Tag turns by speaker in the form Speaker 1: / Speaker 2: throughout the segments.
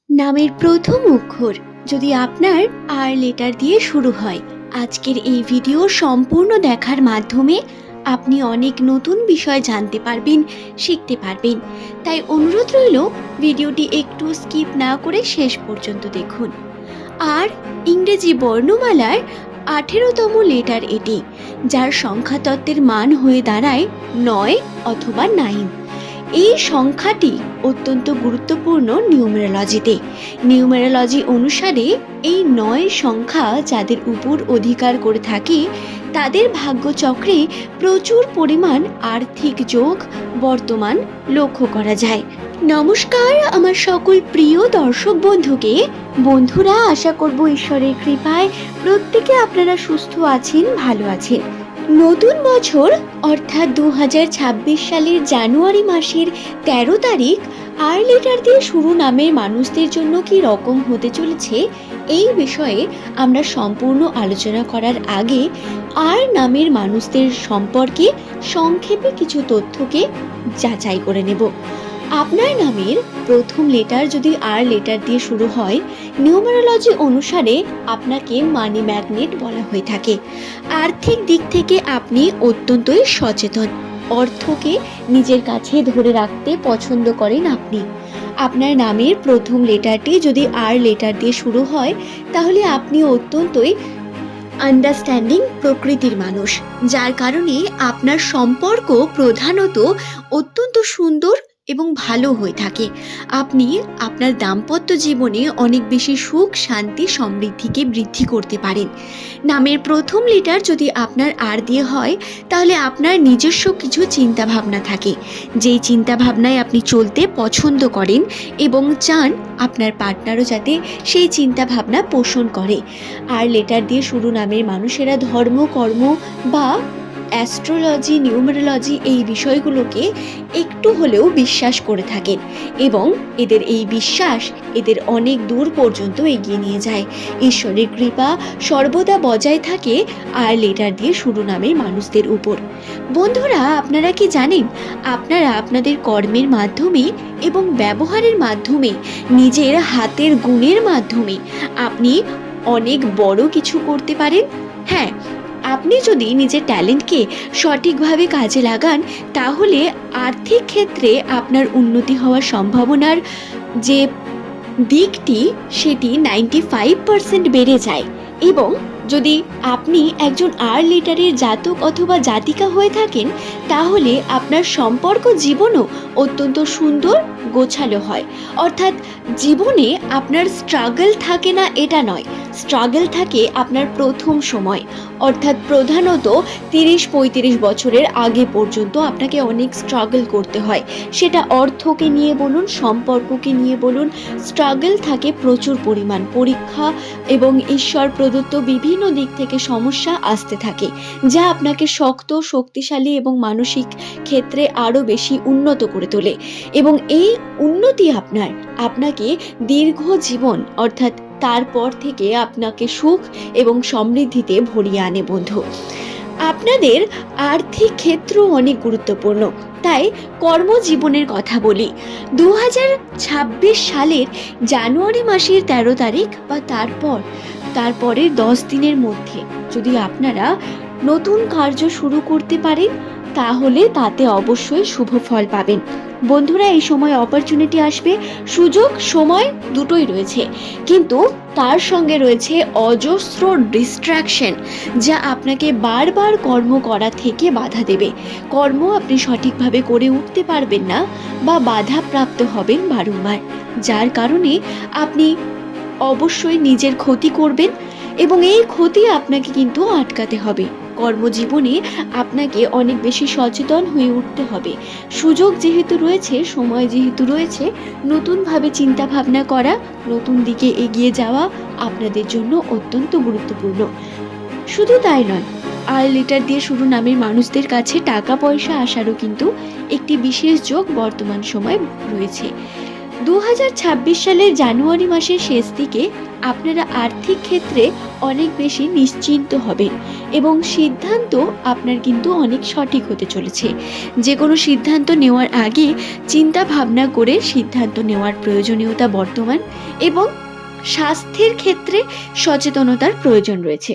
Speaker 1: নামের প্রথম অক্ষর যদি আপনার আর লেটার দিয়ে শুরু হয়, আজকের এই ভিডিও সম্পূর্ণ দেখার মাধ্যমে আপনি অনেক নতুন বিষয় জানতে পারবেন, শিখতে পারবেন। তাই অনুরোধ রইল ভিডিওটি একটু স্কিপ না করে শেষ পর্যন্ত দেখুন। আর ইংরেজি বর্ণমালার 18তম লেটার এটি, যার সংখ্যাতত্ত্বের মান হয়ে দাঁড়ায় 9 অথবা 9। এই সংখ্যাটি অত্যন্ত গুরুত্বপূর্ণ নিউমেরোলজিতে। নিউমেরোলজি অনুসারে এই 9 সংখ্যা যাদের উপর অধিকার করে থাকে তাদের ভাগ্যচক্রে প্রচুর পরিমাণ আর্থিক যোগ বর্তমান লক্ষ্য করা যায়। নমস্কার আমার সকল প্রিয় দর্শক বন্ধুকে। বন্ধুরা, আশা করব ঈশ্বরের কৃপায় প্রত্যেকে আপনারা সুস্থ আছেন, ভালো আছেন। নতুন বছর অর্থাৎ 2026 সালের জানুয়ারি মাসের 13 তারিখ আর লেটার দিয়ে শুরু নামের মানুষদের জন্য কি রকম হতে চলেছে, এই বিষয়ে আমরা সম্পূর্ণ আলোচনা করার আগে আর নামের মানুষদের সম্পর্কে সংক্ষেপে কিছু তথ্যকে যাচাই করে নেব। আপনার নামের প্রথম লেটার যদি আর লেটার দিয়ে শুরু হয়, নিউমেরোলজি অনুসারে আপনাকে মানি ম্যাগনেট বলা হয়ে থাকে। আর্থিক দিক থেকে আপনি অত্যন্তই সচেতন, অর্থকে নিজের কাছে ধরে রাখতে পছন্দ করেন আপনি। আপনার নামের প্রথম লেটারটি যদি আর লেটার দিয়ে শুরু হয়, তাহলে আপনি অত্যন্তই আন্ডারস্ট্যান্ডিং প্রকৃতির মানুষ, যার কারণে আপনার সম্পর্ক প্রধানত অত্যন্ত সুন্দর এবং ভালো হয়ে থাকে। আপনি আপনার দাম্পত্য জীবনে অনেক বেশি সুখ, শান্তি, সমৃদ্ধিকে বৃদ্ধি করতে পারেন। নামের প্রথম লেটার যদি আপনার আর দিয়ে হয়, তাহলে আপনার নিজস্ব কিছু চিন্তাভাবনা থাকে, যেই চিন্তাভাবনায় আপনি চলতে পছন্দ করেন এবং চান আপনার পার্টনারও যাতে সেই চিন্তাভাবনা পোষণ করে। আর লেটার দিয়ে শুরু নামের মানুষেরা ধর্ম, কর্ম বা অ্যাস্ট্রোলজি, নিউমেরোলজি এই বিষয়গুলোকে একটু হলেও বিশ্বাস করে থাকেন এবং এদের এই বিশ্বাস এদের অনেক দূর পর্যন্ত এগিয়ে নিয়ে যায়। ঈশ্বরের কৃপা সর্বদা বজায় থাকে আর লেটার দিয়ে শুরু নামের মানুষদের উপর। বন্ধুরা, আপনারা কি জানেন, আপনারা আপনাদের কর্মের মাধ্যমে এবং ব্যবহারের মাধ্যমে, নিজের হাতের গুণের মাধ্যমে আপনি অনেক বড় কিছু করতে পারেন। হ্যাঁ, আপনি যদি নিজের ট্যালেন্টকে সঠিকভাবে কাজে লাগান, তাহলে আর্থিক ক্ষেত্রে আপনার উন্নতি হওয়ার সম্ভাবনার যে দিকটি সেটি 95% বেড়ে যায়। এবং যদি আপনি একজন আর লেটারের জাতক অথবা জাতিকা হয়ে থাকেন, তাহলে আপনার সম্পর্ক জীবনও অত্যন্ত সুন্দর, গোছালো হয়। অর্থাৎ জীবনে আপনার স্ট্রাগল থাকে না এটা নয়, স্ট্রাগল থাকে আপনার প্রথম সময়, অর্থাৎ প্রধানত 30-35 বছরের আগে পর্যন্ত আপনাকে অনেক স্ট্রাগল করতে হয়। সেটা অর্থকে নিয়ে বলুন, সম্পর্ককে নিয়ে বলুন, স্ট্রাগল থাকে প্রচুর পরিমাণ। পরীক্ষা এবং ঈশ্বর প্রদত্ত বিভিন্ন দিক থেকে সমস্যা আসতে থাকে, যা আপনাকে শক্ত, শক্তিশালী এবং মানসিক ক্ষেত্রে আরও বেশি উন্নত করে তোলে। এবং এই উন্নতি আপনাকে দীর্ঘ জীবন, অর্থাৎ তারপর থেকে আপনাকে সুখ এবং সমৃদ্ধিতে ভরিয়ে আনে। বন্ধু, আপনাদের আর্থিক ক্ষেত্র অনেক গুরুত্বপূর্ণ। তাই কর্মজীবনের কথা বলি। 2026 সালের জানুয়ারি মাসের 13 তারিখ বা তারপরের 10 দিনের মধ্যে যদি আপনারা নতুন কার্য শুরু করতে পারেন, তাহলে তাতে অবশ্যই শুভ ফল পাবেন। বন্ধুরা, এই সময় অপরচুনিটি আসবে, সুযোগ, সময় দুটোই রয়েছে, কিন্তু তার সঙ্গে রয়েছে অজস্র ডিস্ট্র্যাকশন, যা আপনাকে বারবার কর্ম করা থেকে বাধা দেবে। কর্ম আপনি সঠিকভাবে করে উঠতে পারবেন না বা বাধাপ্রাপ্ত হবেন বারংবার, যার কারণে আপনি অবশ্যই নিজের ক্ষতি করবেন এবং এই ক্ষতি আপনাকে কিন্তু আটকাতে হবে। কর্মজীবনে আপনাকে অনেক বেশি সচেতন হয়ে উঠতে হবে। সুযোগ যেহেতু রয়েছে, সময় যেহেতু রয়েছে, নতুনভাবে চিন্তা ভাবনা করা, নতুন দিকে এগিয়ে যাওয়া আপনাদের জন্য অত্যন্ত গুরুত্বপূর্ণ। শুধু তাই নয়, আর লেটার দিয়ে শুরু নামের মানুষদের কাছে টাকা পয়সা আসারও কিন্তু একটি বিশেষ যোগ বর্তমান সময় রয়েছে। 2026 সালের জানুয়ারি মাসের শেষ দিকে আপনারা আর্থিক ক্ষেত্রে অনেক বেশি নিশ্চিন্ত হবেন এবং সিদ্ধান্ত আপনার কিন্তু অনেক সঠিক হতে চলেছে। যে কোনো সিদ্ধান্ত নেওয়ার আগে চিন্তা ভাবনা করে সিদ্ধান্ত নেওয়ার প্রয়োজনীয়তা বর্তমান এবং স্বাস্থ্যের ক্ষেত্রে সচেতনতার প্রয়োজন রয়েছে।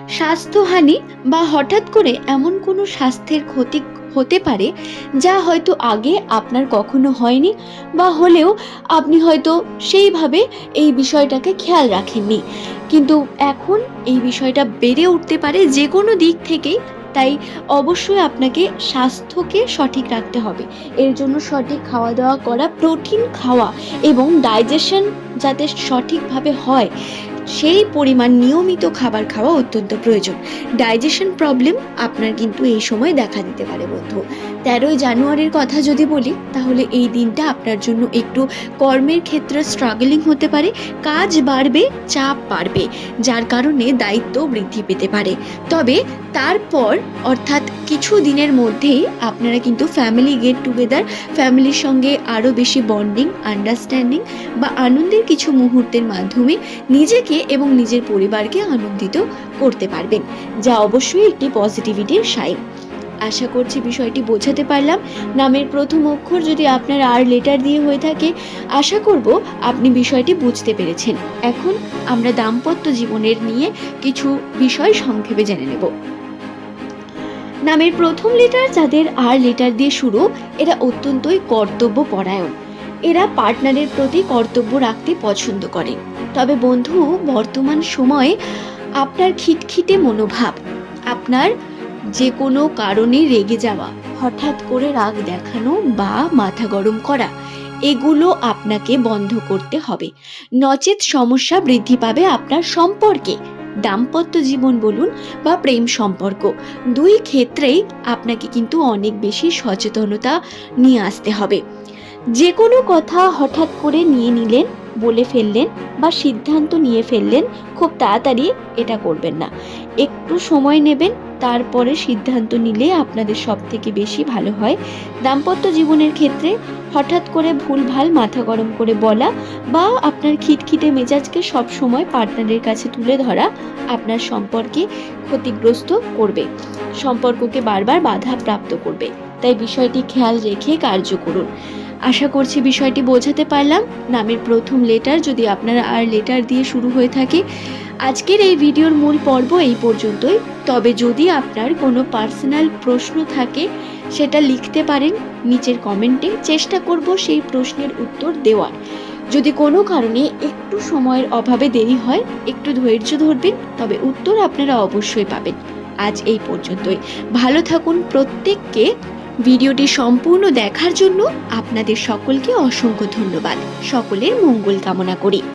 Speaker 1: স্বাস্থ্যহানি বা হঠাৎ করে এমন কোনো স্বাস্থ্যের ক্ষতি হতে পারে যা হয়তো আগে আপনার কখনো হয়নি, বা হলেও আপনি হয়তো সেইভাবে এই বিষয়টাকে খেয়াল রাখেননি, কিন্তু এখন এই বিষয়টা বেড়ে উঠতে পারে যে কোনো দিক থেকেই। তাই অবশ্যই আপনাকে স্বাস্থ্যকে সঠিক রাখতে হবে। এর জন্য সঠিক খাওয়া দাওয়া করা, প্রোটিন খাওয়া এবং ডাইজেশন যাতে সঠিকভাবে হয় সেই পরিমাণ নিয়মিত খাবার খাওয়া অত্যন্ত প্রয়োজন। ডাইজেশন প্রবলেম আপনার কিন্তু এই সময় দেখা দিতে পারে বন্ধু। 13ই জানুয়ারির কথা যদি বলি, তাহলে এই দিনটা আপনার জন্য একটু কর্মের ক্ষেত্রে স্ট্রাগলিং হতে পারে, কাজ বাড়বে, চাপ বাড়বে, যার কারণে দায়িত্ব বৃদ্ধি পেতে পারে। তবে তারপর অর্থাৎ কিছু দিনের মধ্যেই আপনারা কিন্তু ফ্যামিলি গেট টুগেদার, ফ্যামিলির সঙ্গে আরও বেশি বন্ডিং, আন্ডারস্ট্যান্ডিং বা আনন্দের কিছু মুহূর্তের মাধ্যমে নিজেকে এবং নিজের পরিবারকে আনন্দিত করতে পারবেন, যা অবশ্যই একটি পজিটিভিটির সাইন। আশা করছি বিষয়টি বোঝাতে পারলাম। নামের প্রথম অক্ষর যদি আপনার আর লেটার দিয়ে হয়ে থাকে, আশা করব আপনি বিষয়টি বুঝতে পেরেছেন। এখন আমরা দাম্পত্য জীবনের নিয়ে কিছু বিষয় সংক্ষেপে জেনে নেব। নামের প্রথম লেটার যাদের আর লেটার দিয়ে শুরু, এরা অত্যন্তই কর্তব্য পরায়ণ। এরা পার্টনারের প্রতি কর্তব্য রাখতে পছন্দ করে। তবে বন্ধু, বর্তমান সময়ে আপনার খিটখিটে মনোভাব, আপনার যে কোনো কারণে রেগে যাওয়া, হঠাৎ করে রাগ দেখানো বা মাথা গরম করা, এগুলো আপনাকে বন্ধ করতে হবে, নচেত সমস্যা বৃদ্ধি পাবে আপনার সম্পর্কে। দাম্পত্য জীবন বলুন বা প্রেম সম্পর্ক, দুই ক্ষেত্রেই আপনাকে কিন্তু অনেক বেশি সচেতনতা নিয়ে আসতে হবে। যে কোনো কথা হঠাৎ করে নিয়ে নিলেন, বলে ফেললেন বা সিদ্ধান্ত নিয়ে ফেললেন, খুব তাড়াতাড়ি এটা করবেন না। একটু সময় নেবেন, তারপরে সিদ্ধান্ত নিলে আপনাদের সব থেকে বেশি ভালো হয়। দাম্পত্য জীবনের ক্ষেত্রে হঠাৎ করে ভুলভাল মাথা গরম করে বলা বা আপনার খিটখিটে মেজাজকে সব সময় পার্টনারের কাছে তুলে ধরা আপনার সম্পর্কে ক্ষতিগ্রস্ত করবে, সম্পর্ককে বারবার বাধা প্রাপ্ত করবে। তাই বিষয়টি খেয়াল রেখে কার্য করুন। আশা করছি বিষয়টি বোঝাতে পারলাম। নামের প্রথম লেটার যদি আপনার আর লেটার দিয়ে শুরু হয়ে থাকে, আজকের এই ভিডিওর মূল পর্ব এই পর্যন্তই। তবে যদি আপনার কোনো পার্সোনাল প্রশ্ন থাকে, সেটা লিখতে পারেন নিচের কমেন্টে, চেষ্টা করব সেই প্রশ্নের উত্তর দেওয়ার। যদি কোনো কারণে একটু সময়ের অভাবে দেরি হয়, একটু ধৈর্য ধরবেন, তবে উত্তর আপনারা অবশ্যই পাবেন। আজ এই পর্যন্তই। ভালো থাকুন প্রত্যেককে। ভিডিওটি সম্পূর্ণ দেখার জন্য আপনাদের সকলকে অসংখ্য ধন্যবাদ। সকলের মঙ্গল কামনা করি।